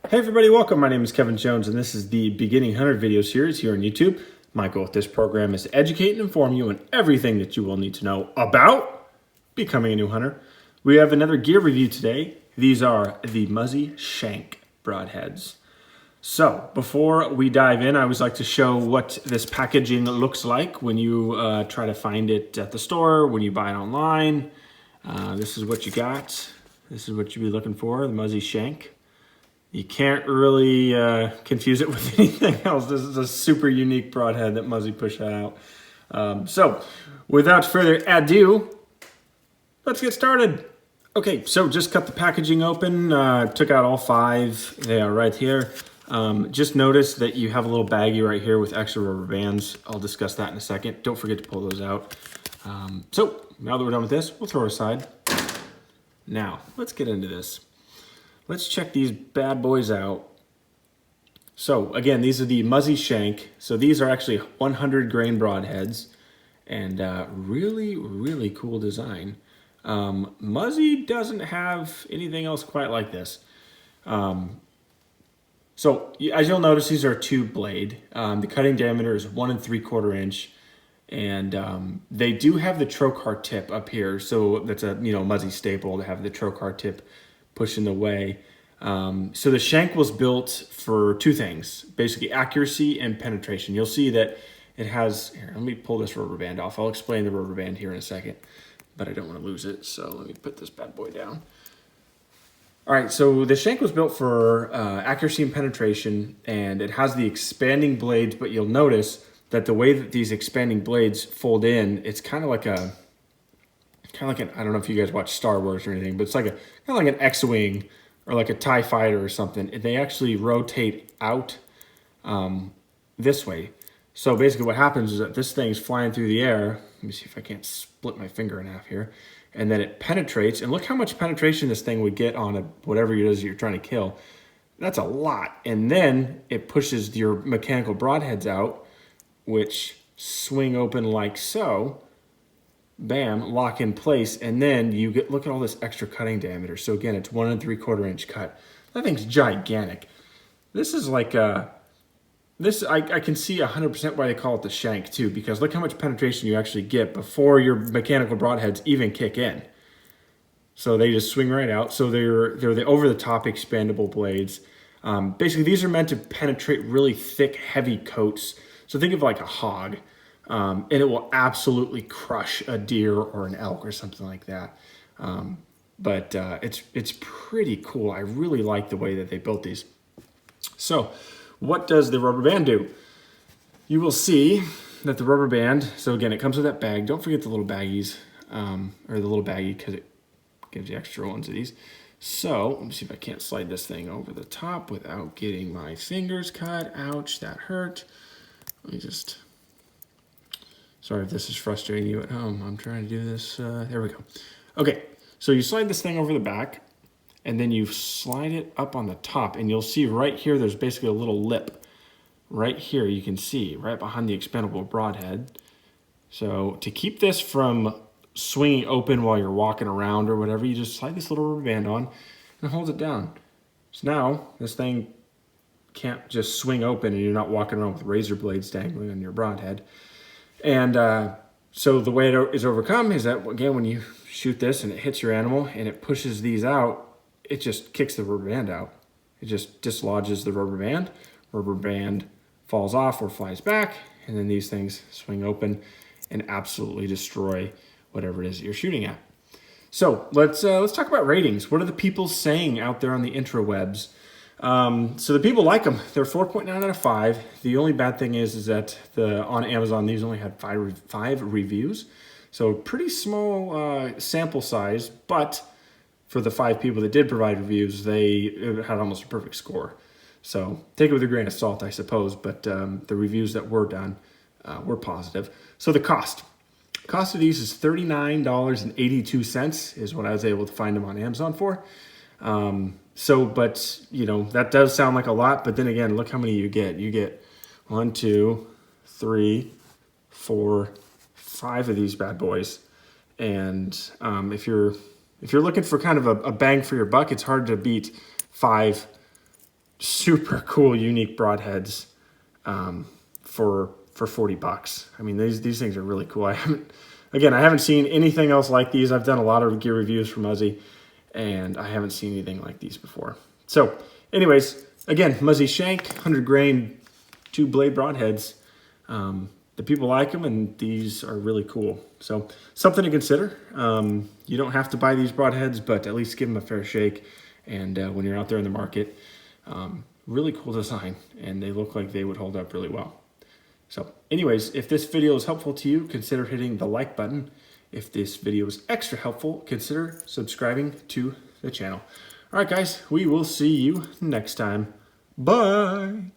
Hey everybody, welcome. My name is Kevin Jones and this is the Beginning Hunter video series here on YouTube. My goal with this program is to educate and inform you on everything that you will need to know about becoming a new hunter. We have another gear review today. These are the Muzzy Shank Broadheads. So before we dive in, I always like to show what this packaging looks like when you try to find it at the store, when you buy it online. This is what you got. This is what you'd be looking for, the Muzzy Shank. You can't really confuse it with anything else. This is a super unique broadhead that Muzzy pushed out. So without further ado, let's get started. Okay, so just cut the packaging open, took out all five. They are right here. Just notice that you have a little baggie right here with extra rubber bands. I'll discuss that in a second. Don't forget to pull those out. So now that we're done with this, we'll throw it aside. Now, let's get into this. Let's check these bad boys out. So again, these are the Muzzy Shank. So these are actually 100 grain broadheads and really, really cool design. Muzzy doesn't have anything else quite like this. So as you'll notice, these are a tube blade. The cutting diameter is 1 3/4 inch. And they do have the trocar tip up here. So that's a Muzzy staple to have the trocar tip pushing the way. So the shank was built for two things, basically accuracy and penetration. You'll see that it has, here, let me pull this rubber band off. I'll explain the rubber band here in a second, but I don't want to lose it. So let me put this bad boy down. All right, so the shank was built for accuracy and penetration, and it has the expanding blades, but you'll notice that the way that these expanding blades fold in, it's kind of like an, I don't know if you guys watch Star Wars or anything, but it's like kind of like an X-Wing or like a TIE fighter or something. They actually rotate out this way. So basically what happens is that this thing's flying through the air. Let me see if I can't split my finger in half here. And then it penetrates, and look how much penetration this thing would get on whatever it is you're trying to kill. That's a lot. And then it pushes your mechanical broadheads out, which swing open like so. Bam, lock in place, and then you get, look at all this extra cutting diameter. So again, it's 1 3/4 inch cut. That thing's gigantic. This is like I can see 100% why they call it the shank too, because look how much penetration you actually get before your mechanical broadheads even kick in. So they just swing right out. So they're the over-the-top expandable blades. Basically, these are meant to penetrate really thick, heavy coats. So think of like a hog. And it will absolutely crush a deer or an elk or something like that. But it's pretty cool. I really like the way that they built these. So what does the rubber band do? You will see that the rubber band, so again, it comes with that bag. Don't forget the little baggies, or the little baggie, because it gives you extra ones of these. So let me see if I can't slide this thing over the top without getting my fingers cut. Ouch, that hurt. Let me just... Sorry if this is frustrating you at home. I'm trying to do this. There we go. Okay, so you slide this thing over the back, and then you slide it up on the top, and you'll see right here there's basically a little lip. Right here you can see, right behind the expandable broadhead. So to keep this from swinging open while you're walking around or whatever, you just slide this little rubber band on and hold it down. So now this thing can't just swing open and you're not walking around with razor blades dangling on your broadhead. And so the way it is overcome is that, again, when you shoot this and it hits your animal and it pushes these out, it just kicks the rubber band out. It just dislodges the rubber band falls off or flies back, and then these things swing open and absolutely destroy whatever it is that you're shooting at. So let's talk about ratings. What are the people saying out there on the intrawebs? So the people like them. They're 4.9 out of 5. The only bad thing is that on Amazon, these only had five reviews. So pretty small sample size, but for the 5 people that did provide reviews, they had almost a perfect score. So take it with a grain of salt, I suppose, but the reviews that were done were positive. So the cost of these is $39.82 is what I was able to find them on Amazon for. But that does sound like a lot, but then again, look how many you get. You get 1, 2, 3, 4, 5 of these bad boys. And if you're looking for kind of a bang for your buck, it's hard to beat 5 super cool, unique broadheads for $40. I mean, these things are really cool. I haven't seen anything else like these. I've done a lot of gear reviews for Muzzy, and I haven't seen anything like these before. So, anyways, again, Muzzy Shank, 100 grain, 2 blade broadheads. The people like them, and these are really cool. So, something to consider. You don't have to buy these broadheads, but at least give them a fair shake. And when you're out there in the market, really cool design, and they look like they would hold up really well. So anyways, if this video is helpful to you, consider hitting the like button. If this video is extra helpful, consider subscribing to the channel. All right, guys, we will see you next time. Bye.